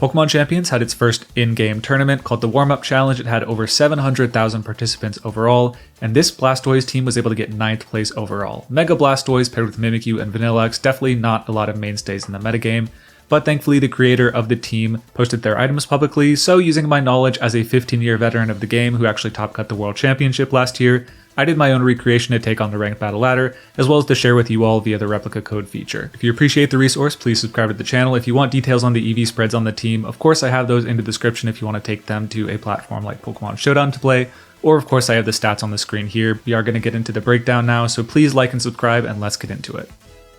Pokemon Champions had its first in-game tournament called the Warm-Up Challenge. It had over 700,000 participants overall, and this Blastoise team was able to get 9th place overall. Mega Blastoise paired with Mimikyu and Vanilluxe, definitely not a lot of mainstays in the metagame, but thankfully the creator of the team posted their items publicly, so using my knowledge as a 15-year veteran of the game who actually top cut the World Championship last year, I did my own recreation to take on the ranked battle ladder, as well as to share with you all via the replica code feature. If you appreciate the resource, please subscribe to the channel. If you want details on the EV spreads on the team, of course I have those in the description if you want to take them to a platform like Pokemon Showdown to play, or of course I have the stats on the screen here. We are going to get into the breakdown now, so please like and subscribe and let's get into it.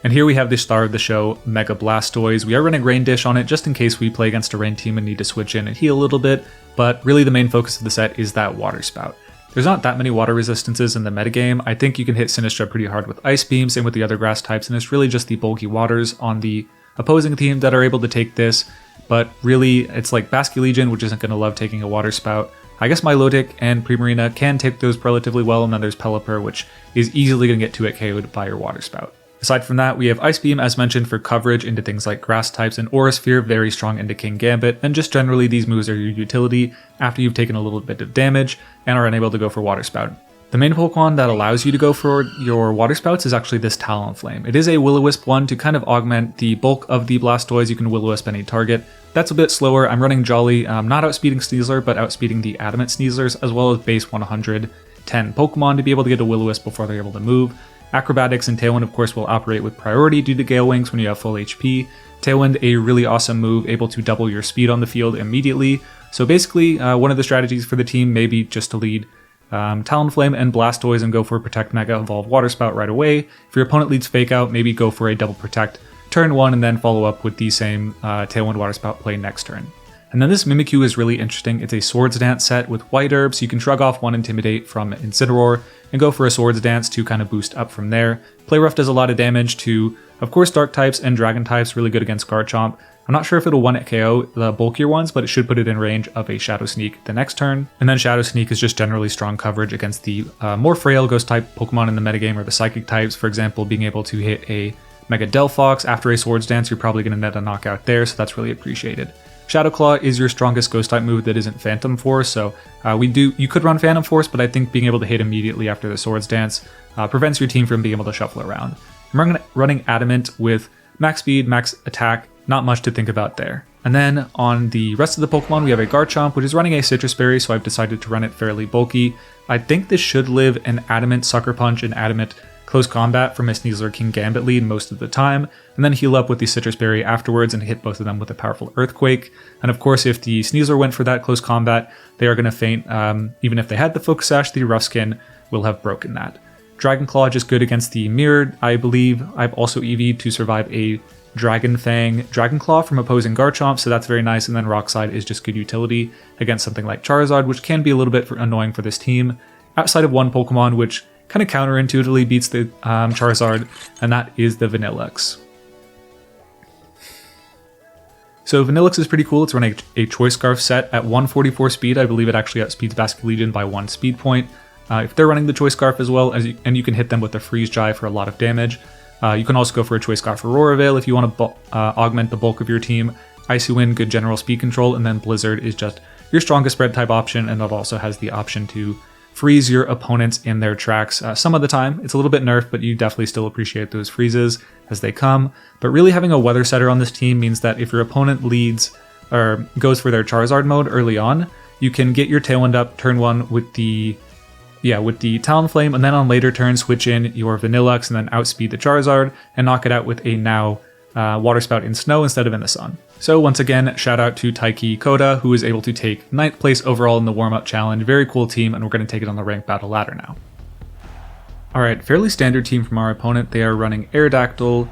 And here we have the star of the show, Mega Blastoise. We are running Rain Dish on it just in case we play against a Rain team and need to switch in and heal a little bit, but really the main focus of the set is that Water Spout. There's not that many water resistances in the metagame. I think you can hit Sinistcha pretty hard with Ice Beam, same with the other grass types, and it's really just the bulky waters on the opposing team that are able to take this, but really it's like Basculegion, which isn't going to love taking a Water Spout. I guess Milotic and Primarina can take those relatively well, and then there's Pelipper, which is easily going to get 2-hit KO'd by your Water Spout. Aside from that, we have Ice Beam, as mentioned, for coverage into things like grass types, and Aura Sphere, very strong into King Gambit, and just generally these moves are your utility after you've taken a little bit of damage and are unable to go for Water Spout. The main Pokemon that allows you to go for your Water Spouts is actually this Talonflame. It is a Will-O-Wisp one to kind of augment the bulk of the Blastoise. You can Will-O-Wisp any target. That's a bit slower. I'm running Jolly, not outspeeding Sneasler, but outspeeding the Adamant Sneaslers, as well as base 110 Pokemon to be able to get a Will-O-Wisp before they're able to move. Acrobatics and Tailwind, of course, will operate with priority due to Gale Wings when you have full HP. Tailwind, a really awesome move, able to double your speed on the field immediately. So basically, one of the strategies for the team may be just to lead Talonflame and Blastoise and go for Protect Mega Evolve Water Spout right away. If your opponent leads Fake Out, maybe go for a double Protect turn 1 and then follow up with the same Tailwind Water Spout play next turn. And then this Mimikyu is really interesting. It's a Swords Dance set with White Herb, so you can shrug off one Intimidate from Incineroar and go for a Swords Dance to kind of boost up from there. Play Rough does a lot of damage to, of course, Dark types and Dragon types, really good against Garchomp. I'm not sure if it'll 1-hit KO the bulkier ones, but it should put it in range of a Shadow Sneak the next turn. And then Shadow Sneak is just generally strong coverage against the more frail Ghost type Pokemon in the metagame, or the Psychic types, for example, being able to hit a Mega Delphox after a Swords Dance, you're probably going to net a knockout there, so that's really appreciated. Shadow Claw is your strongest Ghost type move that isn't Phantom Force, so you could run Phantom Force, but I think being able to hit immediately after the Swords Dance prevents your team from being able to shuffle around. I'm running Adamant with max speed, max attack, not much to think about there. And then on the rest of the Pokemon, we have a Garchomp, which is running a Citrus Berry, so I've decided to run it fairly bulky. I think this should live an Adamant Sucker Punch and Adamant Close Combat from a Sneasler King Gambit lead most of the time, and then heal up with the Citrus Berry afterwards and hit both of them with a powerful Earthquake. And of course, if the Sneasler went for that Close Combat, they are going to faint. Even if they had the Focus Sash, the Rough Skin will have broken that. Dragon Claw just good against the Mirrored, I believe. I've also EV'd to survive a Dragon Fang Dragon Claw from opposing Garchomp, so that's very nice. And then Rock Slide is just good utility against something like Charizard, which can be a little bit annoying for this team. Outside of one Pokemon, which kind of counterintuitively beats the Charizard, and that is the Vanilluxe. So Vanilluxe is pretty cool. It's running a Choice Scarf set at 144 speed. I believe it actually outspeeds Basculegion by 1 speed point. If they're running the Choice Scarf as well, and you can hit them with a Freeze Dry for a lot of damage. You can also go for a Choice Scarf Aurora Veil if you want to augment the bulk of your team. Icy Wind, good general speed control, and then Blizzard is just your strongest spread type option, and it also has the option to freeze your opponents in their tracks some of the time. It's a little bit nerfed, but you definitely still appreciate those freezes as they come. But really having a Weather Setter on this team means that if your opponent leads or goes for their Charizard mode early on, you can get your Tailwind up turn 1 with the Talonflame, and then on later turns switch in your Vanilluxe and then outspeed the Charizard and knock it out with a now Water Spout in snow instead of in the sun. So once again, shout out to Taiki Koda, who is able to take 9th place overall in the warm-up challenge. Very cool team, and we're going to take it on the ranked battle ladder now. Alright, fairly standard team from our opponent. They are running Aerodactyl,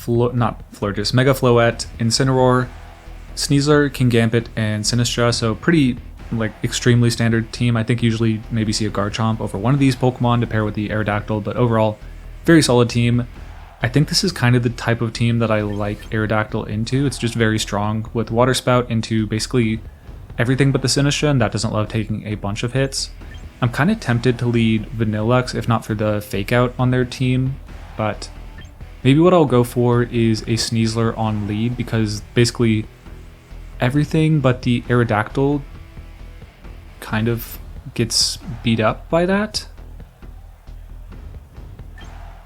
Mega Floette, Incineroar, Sneasler, King Gambit, and Sinistcha, so pretty extremely standard team. I think usually maybe see a Garchomp over one of these Pokemon to pair with the Aerodactyl, but overall, very solid team. I think this is kind of the type of team that I like Aerodactyl into. It's just very strong with Water Spout into basically everything but the Sinistcha, and that doesn't love taking a bunch of hits. I'm kind of tempted to lead Vanilluxe if not for the Fake Out on their team, but maybe what I'll go for is a Sneasler on lead, because basically everything but the Aerodactyl kind of gets beat up by that.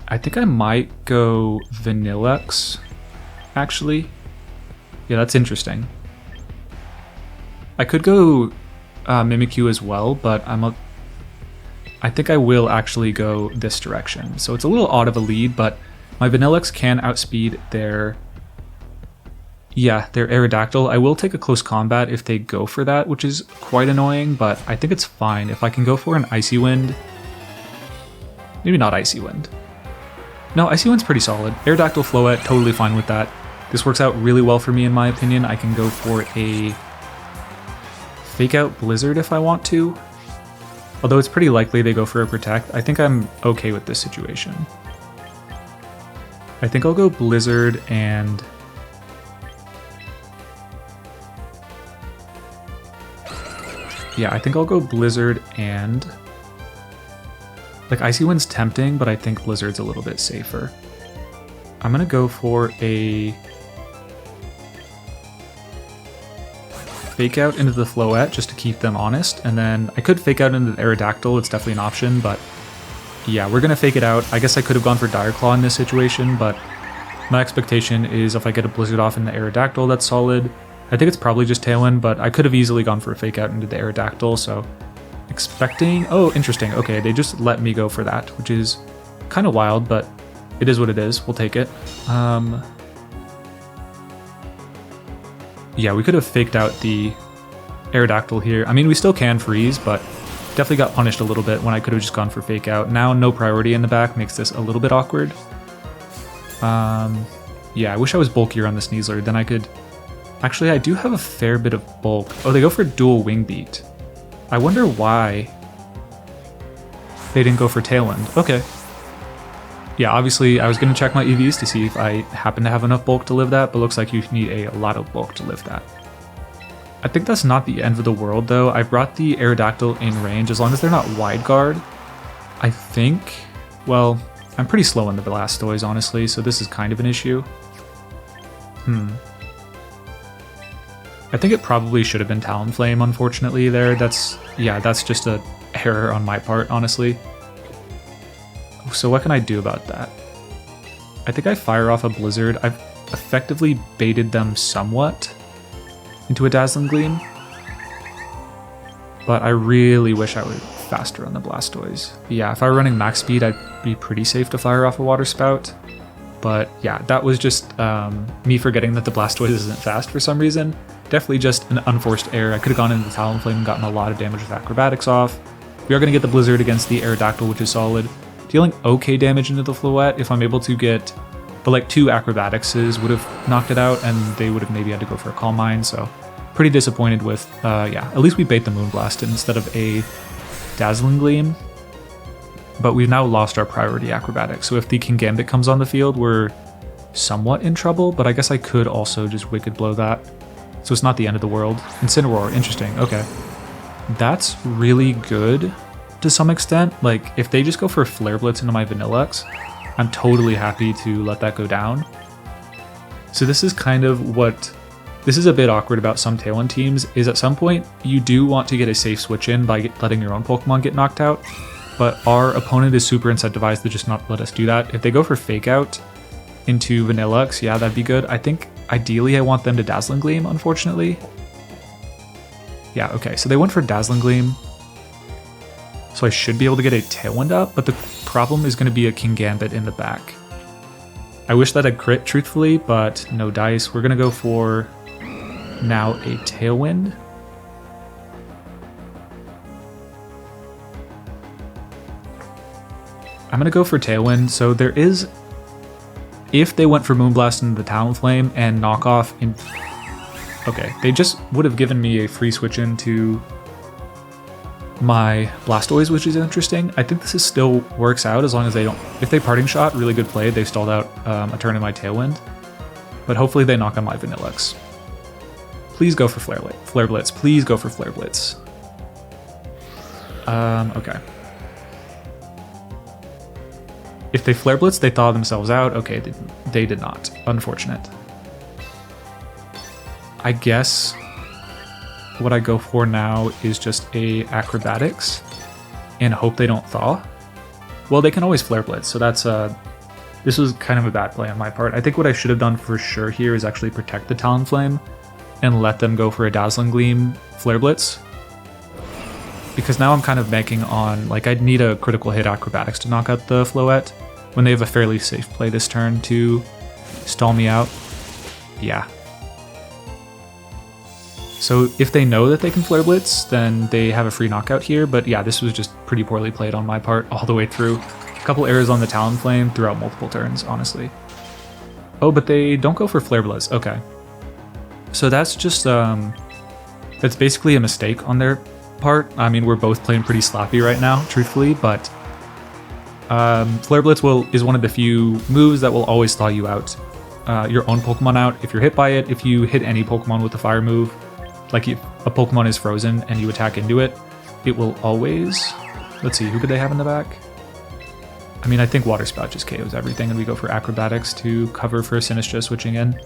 I think I might go Vanilluxe, actually. Yeah, that's interesting. I could go Mimikyu as well, but I think I will actually go this direction. So it's a little odd of a lead, but my Vanilluxe can outspeed their Aerodactyl. I will take a close combat if they go for that, which is quite annoying, but I think it's fine. If I can go for an Icy Wind, maybe not Icy Wind. No, Icy Wind's pretty solid. Aerodactyl Floette, totally fine with that. This works out really well for me in my opinion. I can go for a Fake Out Blizzard if I want to. Although it's pretty likely they go for a Protect. I think I'm okay with this situation. I think I'll go Blizzard and... yeah, I think I'll go Blizzard and... like, Icy Wind's tempting, but I think Blizzard's a little bit safer. I'm gonna go for a... Fake Out into the Floette just to keep them honest, and then I could Fake Out into the Aerodactyl, it's definitely an option, but yeah, we're gonna Fake it out. I guess I could have gone for Dire Claw in this situation, but my expectation is if I get a Blizzard off in the Aerodactyl, that's solid. I think it's probably just Tailwind, but I could have easily gone for a Fake Out into the Aerodactyl, so expecting... oh, interesting. Okay, they just let me go for that, which is kind of wild, but it is what it is. We'll take it. Yeah, we could have faked out the Aerodactyl here. I mean, we still can freeze, but definitely got punished a little bit when I could have just gone for Fake Out. Now, no priority in the back makes this a little bit awkward. Yeah, I wish I was bulkier on the Sneasler. Then I could... actually, I do have a fair bit of bulk. Oh, they go for dual Wing Beat. I wonder why they didn't go for Tailwind. Okay. Yeah, obviously I was going to check my EVs to see if I happen to have enough bulk to live that, but looks like you need a lot of bulk to live that. I think that's not the end of the world though. I brought the Aerodactyl in range as long as they're not wide guard. I think, well, I'm pretty slow in the Blastoise honestly, so this is kind of an issue. I think it probably should have been Talonflame, unfortunately, there. That's just a error on my part, honestly. So what can I do about that? I think I fire off a Blizzard. I've effectively baited them somewhat into a Dazzling Gleam. But I really wish I were faster on the Blastoise. Yeah, if I were running max speed, I'd be pretty safe to fire off a Water Spout. But yeah, that was just me forgetting that the Blastoise isn't fast for some reason. Definitely just an unforced error. I could have gone into the Talonflame and gotten a lot of damage with Acrobatics off. We are going to get the Blizzard against the Aerodactyl, which is solid. Dealing okay damage into the Floette. If I'm able to get... but like 2 Acrobaticses would have knocked it out, and they would have maybe had to go for a Calm Mind, so pretty disappointed with... yeah, at least we bait the Moonblast instead of a Dazzling Gleam. But we've now lost our priority Acrobatics, so if the Kingambit comes on the field, we're somewhat in trouble, but I guess I could also just Wicked Blow that. So it's not the end of the world. Incineroar, interesting, okay. That's really good to some extent. Like, if they just go for Flare Blitz into my Vanilluxe, I'm totally happy to let that go down. So this is kind of what... this is a bit awkward about some Tailwind teams, is at some point you do want to get a safe switch in by letting your own Pokemon get knocked out, but our opponent is super incentivized to just not let us do that. If they go for Fake Out into Vanilluxe, yeah, that'd be good. I think ideally I want them to Dazzling Gleam, unfortunately. Yeah, okay, so they went for Dazzling Gleam. So I should be able to get a Tailwind up, but the problem is going to be a Kingambit in the back. I wish that I'd crit, truthfully, but no dice. We're going to go for now a Tailwind. I'm going to go for Tailwind, so there is... if they went for Moonblast into the Talonflame and knock off in... okay, they just would have given me a free switch into my Blastoise, which is interesting. I think this is still works out as long as they don't... if they Parting Shot, really good play. They stalled out a turn in my Tailwind. But hopefully they knock on my Vanilluxe. Please go for Flare Blitz. Please go for Flare Blitz. Okay. If they Flare Blitz, they thaw themselves out. Okay, they did not. Unfortunate. I guess what I go for now is just a Acrobatics and hope they don't Thaw. Well, they can always Flare Blitz, so that's this was kind of a bad play on my part. I think what I should have done for sure here is actually protect the Talonflame and let them go for a Dazzling Gleam Flare Blitz. Because now I'm kind of banking on, like, I'd need a critical hit Acrobatics to knock out the Floette when they have a fairly safe play this turn to stall me out. Yeah. So if they know that they can Flare Blitz, then they have a free knockout here, but yeah, this was just pretty poorly played on my part all the way through. A couple errors on the Talonflame throughout multiple turns, honestly. Oh, but they don't go for Flare Blitz, okay. So that's just, that's basically a mistake on their part. I mean, we're both playing pretty sloppy right now, truthfully, but Flare Blitz is one of the few moves that will always thaw you out. Your own Pokemon out if you're hit by it. If you hit any Pokemon with a fire move, like if a Pokemon is frozen and you attack into it, it will always... Let's see, who could they have in the back? I mean, I think Water Spout just KOs everything and we go for Acrobatics to cover for Sinistcha switching in.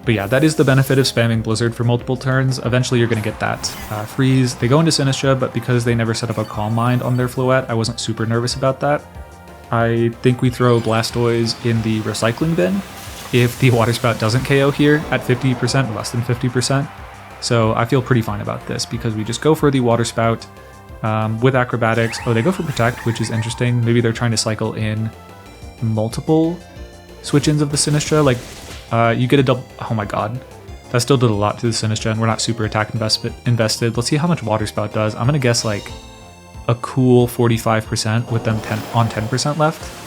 But yeah, that is the benefit of spamming Blizzard for multiple turns. Eventually you're going to get that freeze. They go into Sinistcha, but because they never set up a Calm Mind on their Floette, I wasn't super nervous about that. I think we throw Blastoise in the recycling bin if the Water Spout doesn't KO here at 50%, less than 50%. So I feel pretty fine about this because we just go for the Water Spout with Acrobatics. Oh, they go for Protect, which is interesting. Maybe they're trying to cycle in multiple switch-ins of the Sinistcha. Like, you get a double... Oh my god. That still did a lot to the Sinistcha, and we're not super attack invested. Let's see how much Water Spout does. I'm going to guess like a cool 45% with them 10% left.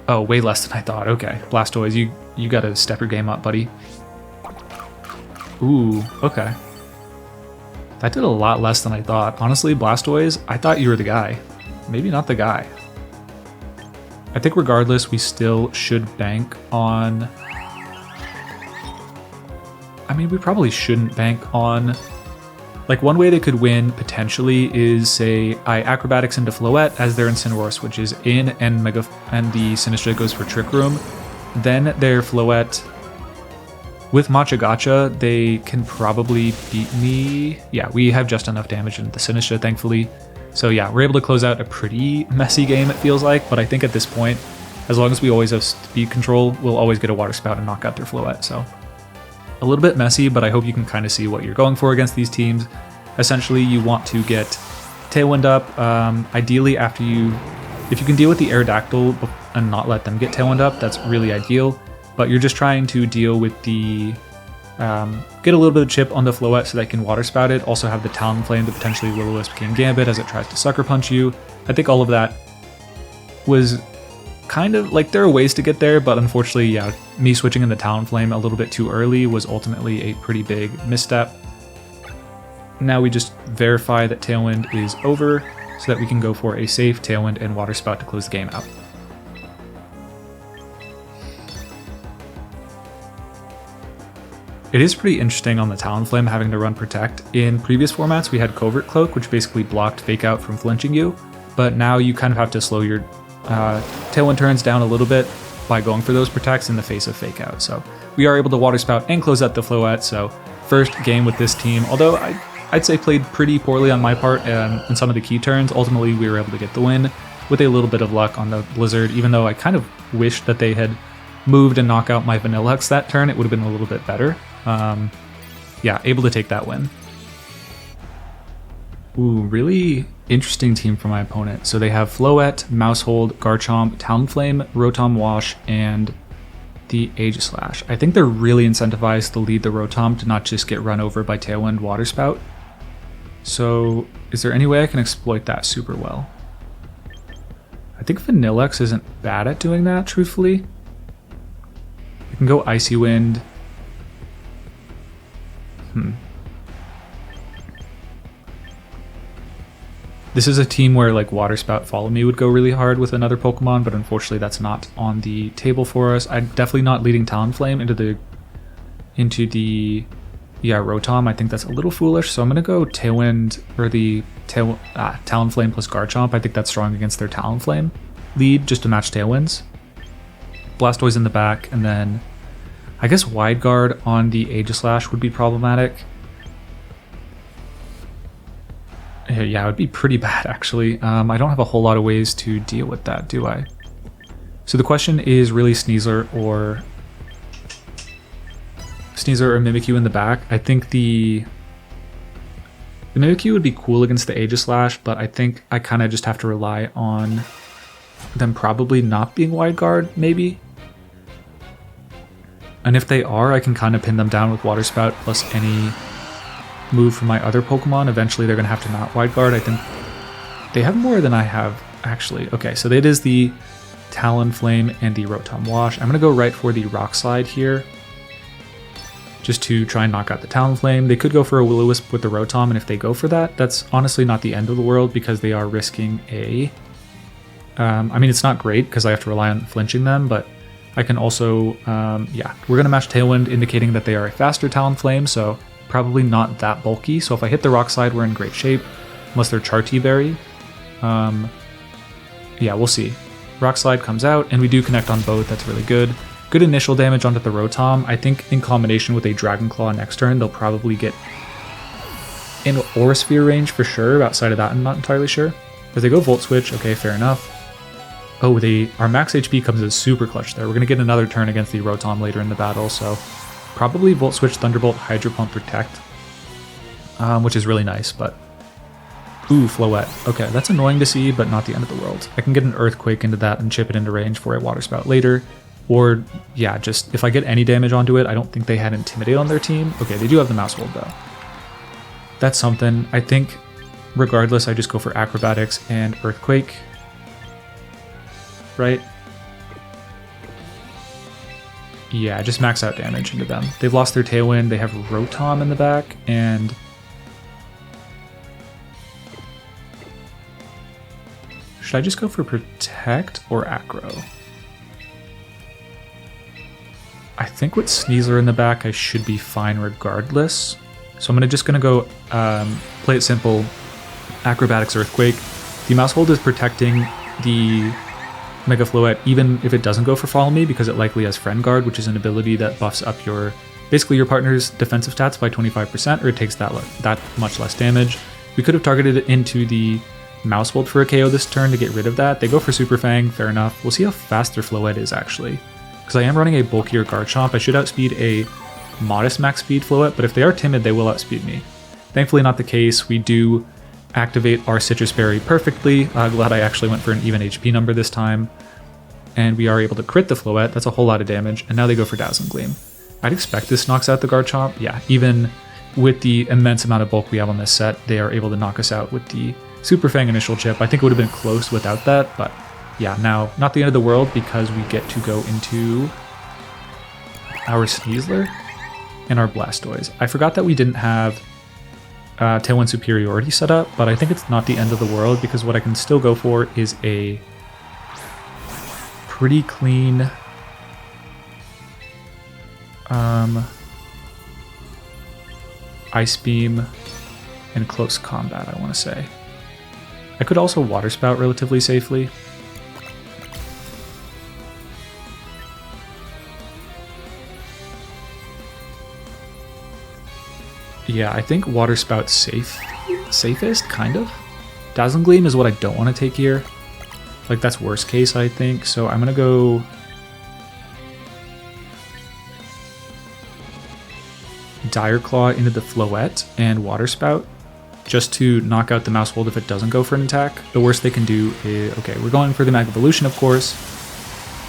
Oh, way less than I thought. Okay, Blastoise, you gotta step your game up, buddy. Ooh, okay. That did a lot less than I thought. Honestly, Blastoise, I thought you were the guy. Maybe not the guy. I think regardless, we still should bank on... I mean, we probably shouldn't bank on... Like, one way they could win, potentially, is, say, I Acrobatics into Floette as their Incineroar switches in, and the Sinistcha goes for Trick Room. Then their Floette... With Matcha Gotcha, they can probably beat me. Yeah, we have just enough damage in the Sinistcha, thankfully. So yeah, we're able to close out a pretty messy game, it feels like, but I think at this point, as long as we always have speed control, we'll always get a Water Spout and knock out their Floette, so... A little bit messy, but I hope you can kind of see what you're going for against these teams. Essentially, you want to get Tailwind up, ideally after you... If you can deal with the Aerodactyl and not let them get Tailwind up, that's really ideal. But you're just trying to deal with the... get a little bit of chip on the Floette so that you can Water Spout it. Also have the Talonflame to potentially Will-O-Wisp King Gambit as it tries to Sucker Punch you. I think all of that was kind of... Like, there are ways to get there, but unfortunately, yeah, me switching in the Talonflame a little bit too early was ultimately a pretty big misstep. Now we just verify that Tailwind is over so that we can go for a safe Tailwind and Water Spout to close the game out. It is pretty interesting on the Talonflame having to run Protect. In previous formats, we had Covert Cloak, which basically blocked Fake Out from flinching you, but now you kind of have to slow your Tailwind turns down a little bit by going for those Protects in the face of Fake Out. So we are able to Water Spout and close out the Floette, so first game with this team, although I'd say played pretty poorly on my part in some of the key turns, ultimately we were able to get the win with a little bit of luck on the Blizzard, even though I kind of wish that they had moved and knock out my Vanilluxe that turn, it would have been a little bit better. Yeah, able to take that win. Ooh, really interesting team for my opponent. So they have Floette, Mousehold, Garchomp, Talonflame, Rotom Wash, and the Aegislash. I think they're really incentivized to lead the Rotom to not just get run over by Tailwind Water Spout. So is there any way I can exploit that super well? I think Vanilluxe isn't bad at doing that, truthfully. I can go Icy Wind. This is a team where like Water Spout Follow Me would go really hard with another Pokemon, but unfortunately that's not on the table for us. I'm definitely not leading Talonflame into the Rotom. I think that's a little foolish, so I'm gonna go Tailwind or the Talonflame plus Garchomp. I think that's strong against their Talonflame lead just to match Tailwinds. Blastoise in the back, and then I guess Wide Guard on the Aegislash would be problematic. Yeah, it would be pretty bad actually. I don't have a whole lot of ways to deal with that, do I? So the question is really Sneasler or Mimikyu in the back. I think the Mimikyu would be cool against the Aegislash, but I think I kind of just have to rely on them probably not being Wide Guard, maybe. And if they are, I can kind of pin them down with Water Spout plus any move from my other Pokemon. Eventually they're going to have to not Wide Guard. I think they have more than I have, actually. Okay, so it is the Talonflame and the Rotom Wash. I'm going to go right for the Rock Slide here, just to try and knock out the Talonflame. They could go for a Will-O-Wisp with the Rotom, and if they go for that, that's honestly not the end of the world because they are risking a... I mean, it's not great because I have to rely on flinching them, but I can also... yeah, we're going to match Tailwind, indicating that they are a faster Talonflame, so probably not that bulky. So if I hit the Rock Slide, we're in great shape, unless they're Charti-Berry. Yeah, we'll see. Rock Slide comes out, and we do connect on both. That's really good. Good initial damage onto the Rotom. I think in combination with a Dragon Claw next turn, they'll probably get in Aura Sphere range for sure. Outside of that, I'm not entirely sure. As they go Volt Switch, okay, fair enough. Oh, our max HP comes in super clutch there. We're going to get another turn against the Rotom later in the battle, so probably Volt Switch, Thunderbolt, Hydro Pump, Protect, which is really nice, but... Ooh, Floette. Okay, that's annoying to see, but not the end of the world. I can get an Earthquake into that and chip it into range for a Water Spout later. Or, yeah, just if I get any damage onto it, I don't think they had Intimidate on their team. Okay, they do have the Mouse Hold, though. That's something. I think, regardless, I just go for Acrobatics and Earthquake. Right? Yeah, just max out damage into them. They've lost their Tailwind, they have Rotom in the back, and... Should I just go for Protect or Acro? I think with Sneasler in the back, I should be fine regardless. So I'm just gonna go play it simple, Acrobatics Earthquake. The Mouse Hold is protecting the Mega Floette even if it doesn't go for Follow Me, because it likely has Friend Guard, which is an ability that buffs up basically your partner's defensive stats by 25%, or it takes that much less damage. We could have targeted it into the Mouse Hold for a KO this turn to get rid of that. They go for Super Fang, fair enough. We'll see how fast their Floette is actually, because I am running a bulkier Garchomp. I should outspeed a modest max speed Floette, but if they are timid, they will outspeed me. Thankfully not the case. We do activate our Citrus Berry perfectly. Glad I actually went for an even HP number this time. And we are able to crit the Floette. That's a whole lot of damage. And now they go for Dazzling Gleam. I'd expect this knocks out the Garchomp. Yeah, even with the immense amount of bulk we have on this set, they are able to knock us out with the Super Fang initial chip. I think it would have been close without that, but yeah, now not the end of the world because we get to go into our Sneasler and our Blastoise. I forgot that we didn't have Tailwind Superiority set up, but I think it's not the end of the world because what I can still go for is a pretty clean Ice Beam and Close Combat, I want to say. I could also Water Spout relatively safely. Yeah, I think Water Spout's safest, kind of. Dazzling Gleam is what I don't want to take here. Like, that's worst case, I think. So I'm going to go... Dire Claw into the Floette and Water Spout, just to knock out the Mouse Hold if it doesn't go for an attack. The worst they can do is... Okay, we're going for the Mega Evolution, of course.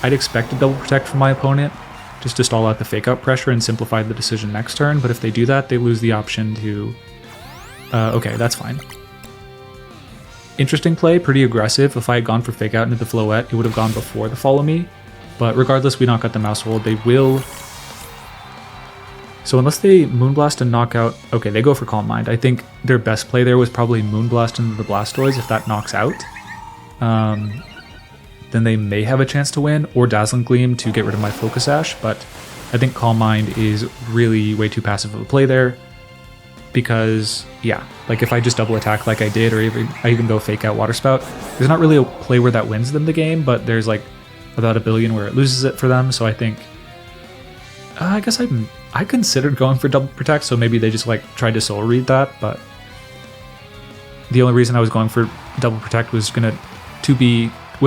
I'd expect a Double Protect from my opponent, just to stall out the Fake Out pressure and simplify the decision next turn, but if they do that, they lose the option to... okay, that's fine. Interesting play, pretty aggressive. If I had gone for Fake Out into the Floette, it would have gone before the Follow Me, but regardless, we knock out the Mouse Hold. They will... So unless they Moonblast and knock out... Okay, they go for Calm Mind. I think their best play there was probably Moonblast into the Blastoise. If that knocks out, then they may have a chance to win, or Dazzling Gleam to get rid of my Focus Sash, but I think Calm Mind is really way too passive of a play there, because, yeah, like if I just double attack like I did, or I even go Fake Out Water Spout, there's not really a play where that wins them the game, but there's like about 1 billion where it loses it for them, so I think... I guess I considered going for double protect, so maybe they just like tried to soul read that, but the only reason I was going for double protect was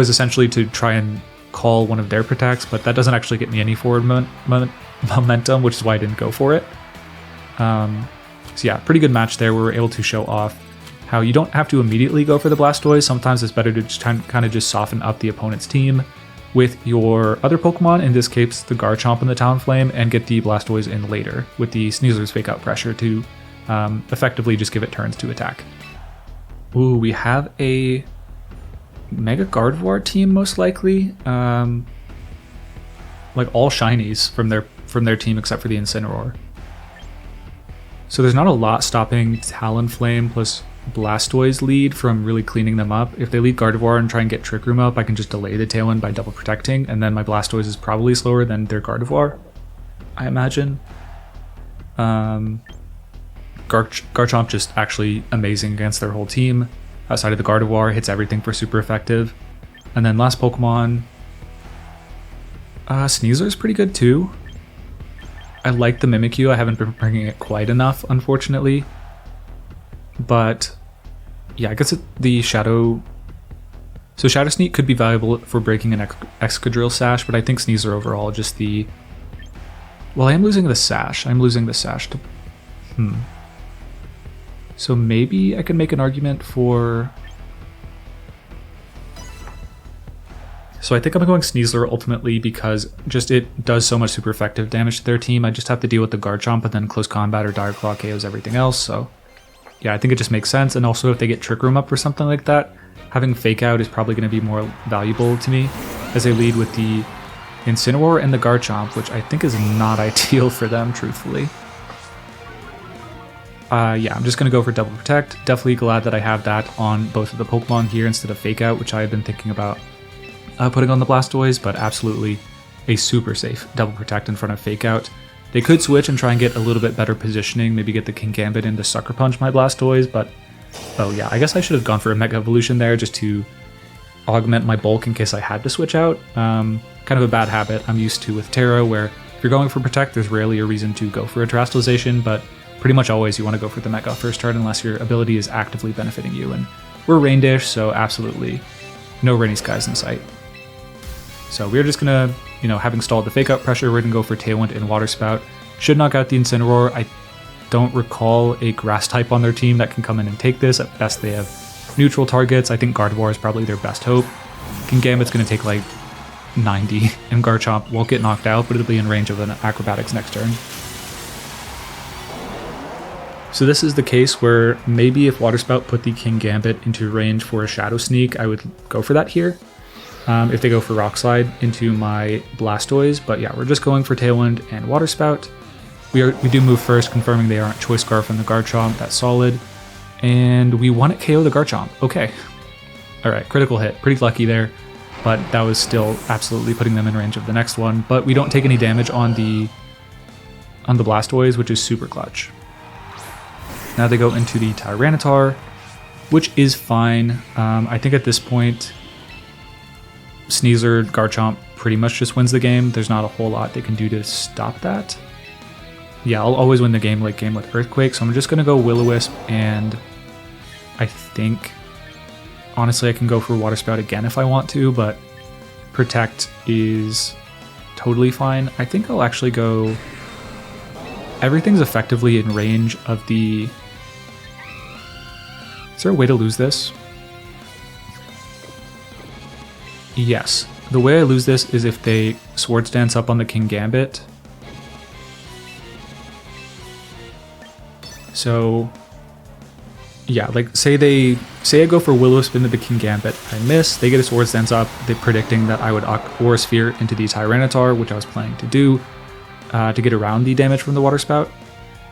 essentially to try and call one of their protects, but that doesn't actually get me any forward momentum, which is why I didn't go for it. So yeah, pretty good match there where we're able to show off how you don't have to immediately go for the Blastoise. Sometimes it's better to just kind of just soften up the opponent's team with your other Pokemon, in this case the Garchomp and the Talonflame, and get the Blastoise in later with the Sneasler's Fake Out Pressure to effectively just give it turns to attack. Ooh, we have a Mega Gardevoir team most likely. Like all shinies from their team except for the Incineroar. So there's not a lot stopping Talonflame plus Blastoise lead from really cleaning them up. If they lead Gardevoir and try and get Trick Room up, I can just delay the Tailwind by double protecting, and then my Blastoise is probably slower than their Gardevoir, I imagine. Garchomp just actually amazing against their whole team. Outside of the Gardevoir, hits everything for super effective. And then last Pokemon, Sneasler is pretty good too. I like the Mimikyu, I haven't been bringing it quite enough, unfortunately. But yeah, I guess the Shadow... So Shadow Sneak could be valuable for breaking an Excadrill Sash, but I think Sneasler overall, just the... Well, I am losing the Sash. I'm losing the Sash to... So maybe I can make an argument for... So I think I'm going Sneasler ultimately because just it does so much super effective damage to their team. I just have to deal with the Garchomp and then Close Combat or Dire Claw KOs everything else, so... Yeah, I think it just makes sense, and also if they get Trick Room up or something like that, having Fake Out is probably going to be more valuable to me as they lead with the Incineroar and the Garchomp, which I think is not ideal for them, truthfully. Yeah, I'm just going to go for Double Protect. Definitely glad that I have that on both of the Pokemon here instead of Fake Out, which I had been thinking about putting on the Blastoise, but absolutely a super safe Double Protect in front of Fake Out. They could switch and try and get a little bit better positioning, maybe get the Kingambit in to Sucker Punch my Blastoise, but oh yeah, I guess I should have gone for a Mega Evolution there just to augment my bulk in case I had to switch out. Kind of a bad habit I'm used to with Terra, where if you're going for Protect, there's rarely a reason to go for a Terastallization, but pretty much always you want to go for the Mega first turn unless your ability is actively benefiting you, and we're Rain Dish, so absolutely no Rainy Skies in sight. So we're just gonna, having stalled the Fake Out Pressure, we're gonna go for Tailwind and Water Spout. Should knock out the Incineroar. I don't recall a Grass type on their team that can come in and take this. At best they have neutral targets. I think Gardevoir is probably their best hope. Kingambit's gonna take like 90, and Garchomp won't get knocked out, but it'll be in range of an Acrobatics next turn. So this is the case where maybe if Water Spout put the Kingambit into range for a Shadow Sneak, I would go for that here. If they go for Rock Slide into my Blastoise, but yeah, we're just going for Tailwind and Water Spout. We do move first, confirming they aren't Choice Scarf on the Garchomp, that's solid. And we want to KO the Garchomp, okay. Alright, critical hit, pretty lucky there, but that was still absolutely putting them in range of the next one. But we don't take any damage on the Blastoise, which is super clutch. Now they go into the Tyranitar, which is fine. I think at this point, Sneasler, Garchomp pretty much just wins the game. There's not a whole lot they can do to stop that. Yeah, I'll always win the game late game with Earthquake, so I'm just going to go Will-O-Wisp, and I think, honestly, I can go for Water Spout again if I want to, but Protect is totally fine. I think I'll actually go... Everything's effectively in range of the... Is there a way to lose this? Yes. The way I lose this is if they Swords Dance up on the Kingambit. So, yeah, like say I go for Will-O-Wisp into the Kingambit, I miss, they get a Swords Dance up, they're predicting that I would Aura Sphere into the Tyranitar, which I was planning to do, to get around the damage from the Water Spout,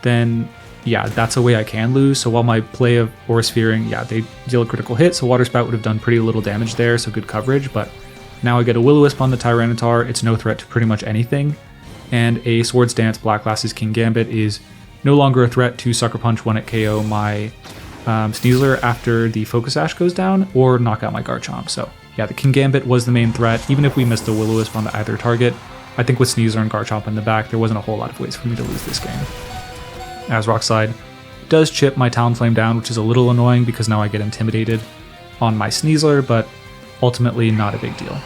then yeah, that's a way I can lose. So while my play of Aura Sphering, yeah, they deal a critical hit, so Water Spout would have done pretty little damage there, so good coverage, but now I get a Will-O-Wisp on the Tyranitar, it's no threat to pretty much anything, and a Swords Dance Black Glasses Kingambit is no longer a threat to Sucker Punch when it KO my Sneasler after the Focus Sash goes down, or knock out my Garchomp. So Yeah, the King Gambit was the main threat, even if we missed the Will-O-Wisp on either target. I think with Sneasler and Garchomp in the back, there wasn't a whole lot of ways for me to lose this game. As Rock Slide does chip my Talonflame down, which is a little annoying because now I get intimidated on my Sneasler, but ultimately not a big deal.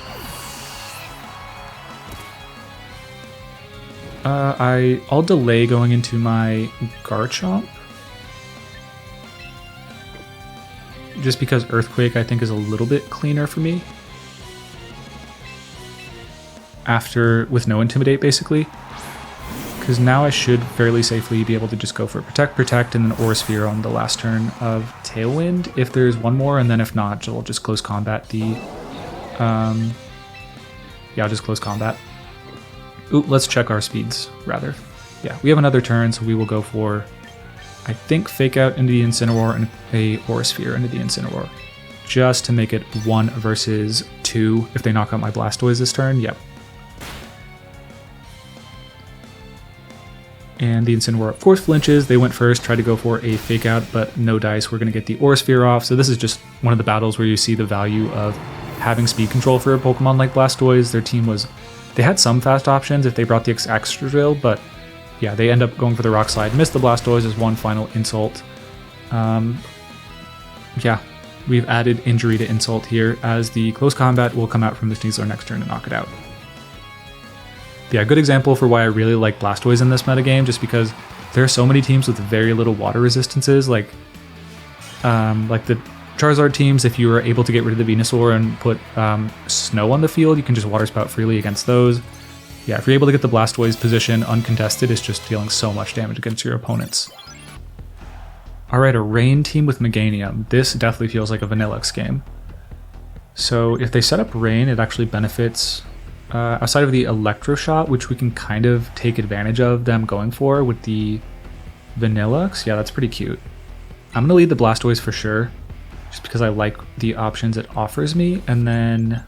I'll delay going into my Garchomp, just because Earthquake I think is a little bit cleaner for me. With no Intimidate basically. Because now I should fairly safely be able to just go for Protect, and then Aura Sphere on the last turn of Tailwind, if there's one more, and then if not, I'll just close combat the... yeah, I'll just close combat. Ooh, let's check our speeds, rather. Yeah, we have another turn, so we will go for, I think, Fake Out into the Incineroar and a Aura Sphere into the Incineroar. Just to make it 1 versus 2 if they knock out my Blastoise this turn, yep. And the Incineroar, of course, flinches. They went first, tried to go for a Fake Out, but no dice. We're going to get the Aura Sphere off. So this is just one of the battles where you see the value of having speed control for a Pokemon like Blastoise. Their team was... They had some fast options if they brought the extra drill, but yeah, they end up going for the Rock Slide. Missed the Blastoise as one final insult. Yeah, we've added injury to insult here, as the close combat will come out from the Sneasler next turn to knock it out. Yeah, good example for why I really like Blastoise in this metagame, just because there are so many teams with very little water resistances, like the Charizard teams. If you were able to get rid of the Venusaur and put snow on the field, you can just Water Spout freely against those. Yeah, if you're able to get the Blastoise position uncontested, it's just dealing so much damage against your opponents. Alright, a Rain team with Meganium. This definitely feels like a Vanilluxe game. So if they set up Rain, it actually benefits... outside of the Electro Shot, which we can kind of take advantage of them going for with the Vanilluxe. Yeah, that's pretty cute. I'm going to lead the Blastoise for sure, just because I like the options it offers me. And then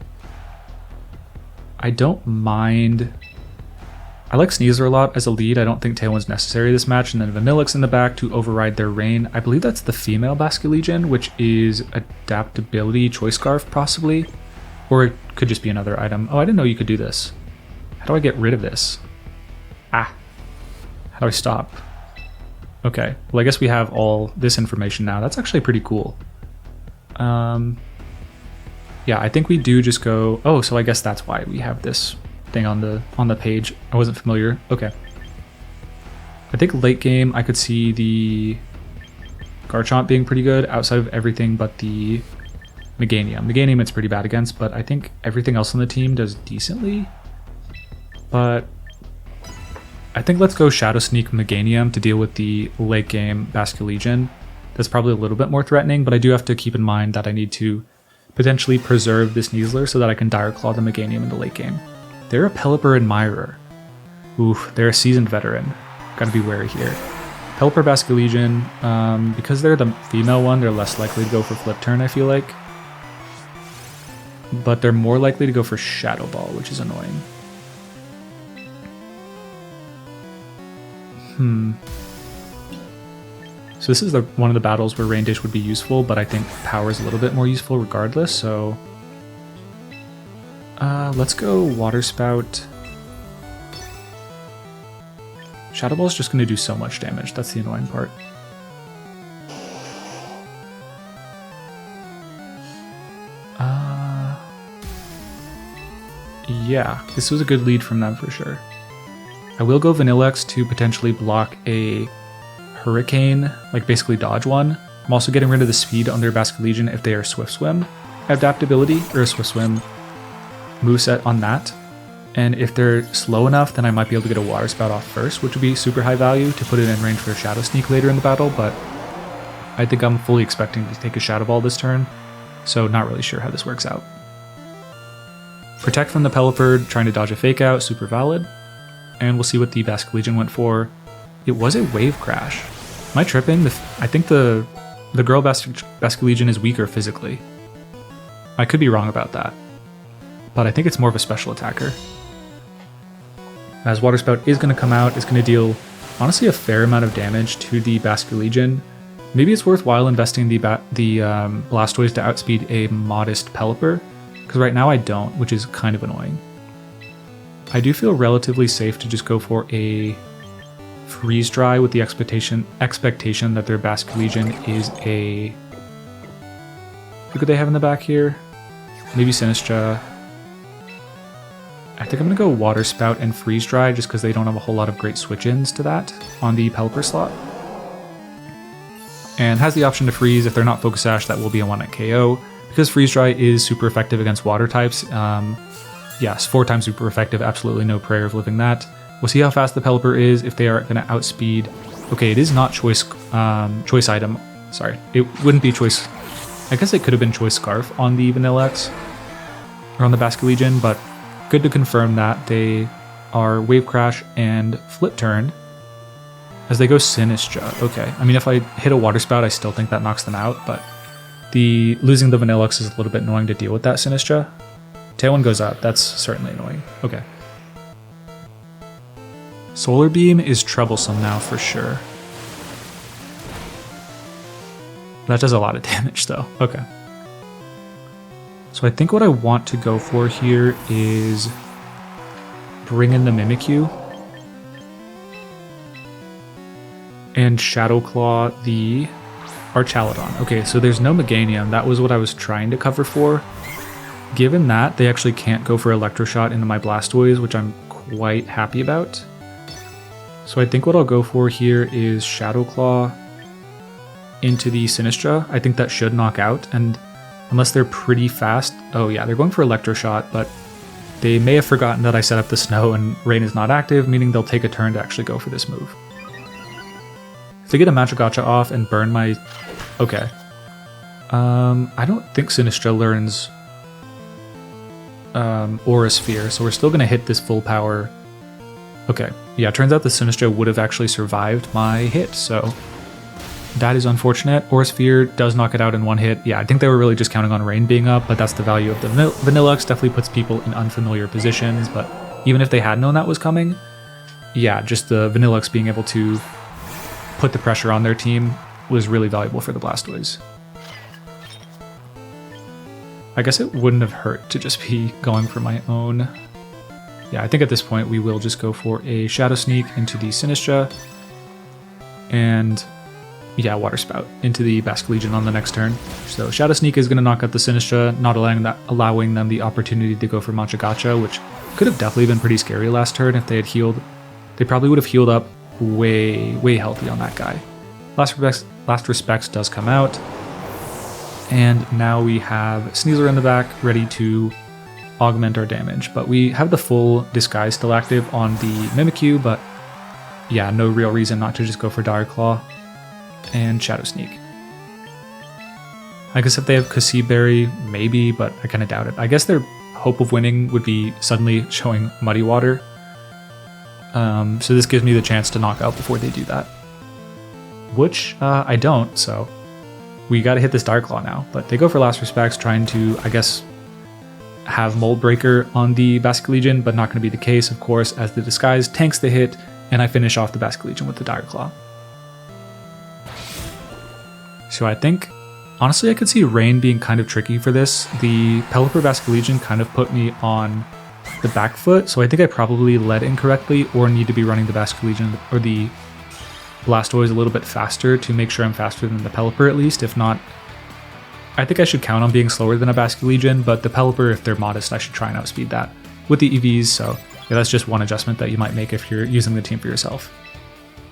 I don't mind... I like Sneasler a lot as a lead. I don't think Tailwind's necessary this match. And then Vanilluxe in the back to override their Rain. I believe that's the female Basculegion, which is Adaptability Choice Scarf, possibly. Or it could just be another item. Oh, I didn't know you could do this. How do I get rid of this? Ah. How do I stop? Okay. Well, I guess we have all this information now. That's actually pretty cool. Yeah, I think we do just go... Oh, so I guess that's why we have this thing on the page. I wasn't familiar. Okay. I think late game I could see the Garchomp being pretty good outside of everything but the Meganium. Meganium it's pretty bad against, but I think everything else on the team does decently. But I think let's go Shadow Sneak Meganium to deal with the late game Basculegion. That's probably a little bit more threatening, but I do have to keep in mind that I need to potentially preserve this Sneasler so that I can Dire Claw the Meganium in the late game. They're a Pelipper Admirer. Oof, they're a seasoned veteran. Gotta be wary here. Pelipper Basculegion, because they're the female one, they're less likely to go for Flip Turn, I feel like. But they're more likely to go for Shadow Ball, which is annoying. So this is one of the battles where Rain Dish would be useful, but I think Power is a little bit more useful regardless, so... let's go Water Spout. Shadow Ball is just going to do so much damage, that's the annoying part. Yeah, this was a good lead from them for sure. I will go Vanilluxe to potentially block a Hurricane, like basically dodge one. I'm also getting rid of the speed on their Basculegion if they are Swift Swim adaptability, or a Swift Swim moveset on that. And if they're slow enough, then I might be able to get a Water Spout off first, which would be super high value to put it in range for a Shadow Sneak later in the battle, but I think I'm fully expecting to take a Shadow Ball this turn, so not really sure how this works out. Protect from the Pelipper, trying to dodge a Fake Out, super valid. And we'll see what the Basculegion went for. It was a Wave Crash. Am I tripping? I think the girl Basculegion is weaker physically. I could be wrong about that, but I think it's more of a special attacker. As Water Spout is going to come out, it's going to deal, honestly, a fair amount of damage to the Basculegion. Maybe it's worthwhile investing the Blastoise to outspeed a modest Pelipper, because right now I don't, which is kind of annoying. I do feel relatively safe to just go for a freeze dry with the expectation that their Basculegion is a... Who could they have in the back here? Maybe Sinistra. I think I'm going to go Water Spout and Freeze Dry just because they don't have a whole lot of great switch-ins to that on the Pelipper slot. And has the option to freeze. If they're not Focus Sash, that will be a 1-hit KO. Because Freeze Dry is super effective against water types, yes, 4 times super effective, absolutely no prayer of living that. We'll see how fast the Pelipper is, if they are going to outspeed. Okay, it is not choice item. Sorry, it wouldn't be choice. I guess it could have been choice Scarf on the Vanilluxe or on the Basculegion, but good to confirm that they are Wave Crash and Flip Turn as they go Sinistra. Okay, I mean, if I hit a Water Spout, I still think that knocks them out, but losing the Vanilluxe is a little bit annoying to deal with that Sinistra. Tailwind goes up, that's certainly annoying. Okay. Solar Beam is troublesome now for sure. That does a lot of damage though. Okay. So I think what I want to go for here is bring in the Mimikyu and Shadow Claw the Archaludon. Okay, so there's no Meganium. That was what I was trying to cover for. Given that, they actually can't go for Electroshot into my Blastoise, which I'm quite happy about. So I think what I'll go for here is Shadow Claw into the Sinistra. I think that should knock out, and unless they're pretty fast... Oh yeah, they're going for Electroshot, but they may have forgotten that I set up the Snow and Rain is not active, meaning they'll take a turn to actually go for this move. If they get a Magic Gotcha off and burn my... Okay. I don't think Sinistra learns Aura Sphere, so we're still going to hit this full power. Okay, yeah, turns out the Sinistra would have actually survived my hit, so that is unfortunate. Aura Sphere does knock it out in one hit. Yeah, I think they were really just counting on Rain being up, but that's the value of the Vanilluxe. Definitely puts people in unfamiliar positions, but even if they had known that was coming, yeah, just the Vanilluxe being able to put the pressure on their team was really valuable for the Blastoise. I guess it wouldn't have hurt to just be going for my own. Yeah, I think at this point we will just go for a Shadow Sneak into the Sinistra. And yeah, Water Spout into the Basculegion on the next turn. So Shadow Sneak is going to knock out the Sinistra, not allowing them the opportunity to go for Magic Gotcha, which could have definitely been pretty scary last turn if they had healed. They probably would have healed up way healthy on that guy. Last Respects does come out. And now we have Sneasler in the back, ready to augment our damage. But we have the full Disguise still active on the Mimikyu, but yeah, no real reason not to just go for Dire Claw and Shadow Sneak. I guess if they have Berry, maybe, but I kind of doubt it. I guess their hope of winning would be suddenly showing Muddy Water. So this gives me the chance to knock out before they do that. Which I don't, so we gotta hit this Dark Claw now. But they go for Last Respects, trying to, I guess, have Mold Breaker on the Basculegion, but not gonna be the case, of course, as the Disguise tanks the hit, and I finish off the Basculegion with the Dire Claw. So I think, honestly, I could see Rain being kind of tricky for this. The Pelipper Basculegion kind of put me on the back foot, so I think I probably led incorrectly or need to be running the Basculegion or the Blastoise a little bit faster to make sure I'm faster than the Pelipper at least. If not, I think I should count on being slower than a Basculegion, but the Pelipper, if they're modest, I should try and outspeed that with the EVs, so yeah, that's just one adjustment that you might make if you're using the team for yourself.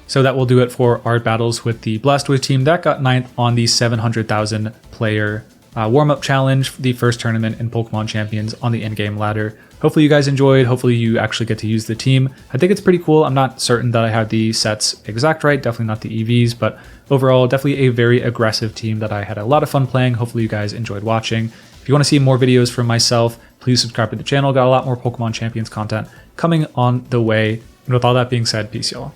So that will do it for our battles with the Blastoise team. That got 9th on the 700,000 player warm-up challenge, the first tournament in Pokemon Champions on the in-game ladder. Hopefully you guys enjoyed. Hopefully you actually get to use the team. I think it's pretty cool. I'm not certain that I have the sets exact right, definitely not the EVs, but overall definitely a very aggressive team that I had a lot of fun playing. Hopefully you guys enjoyed watching. If you want to see more videos from myself, please subscribe to the channel. Got a lot more Pokemon Champions content coming on the way. And with all that being said, peace y'all.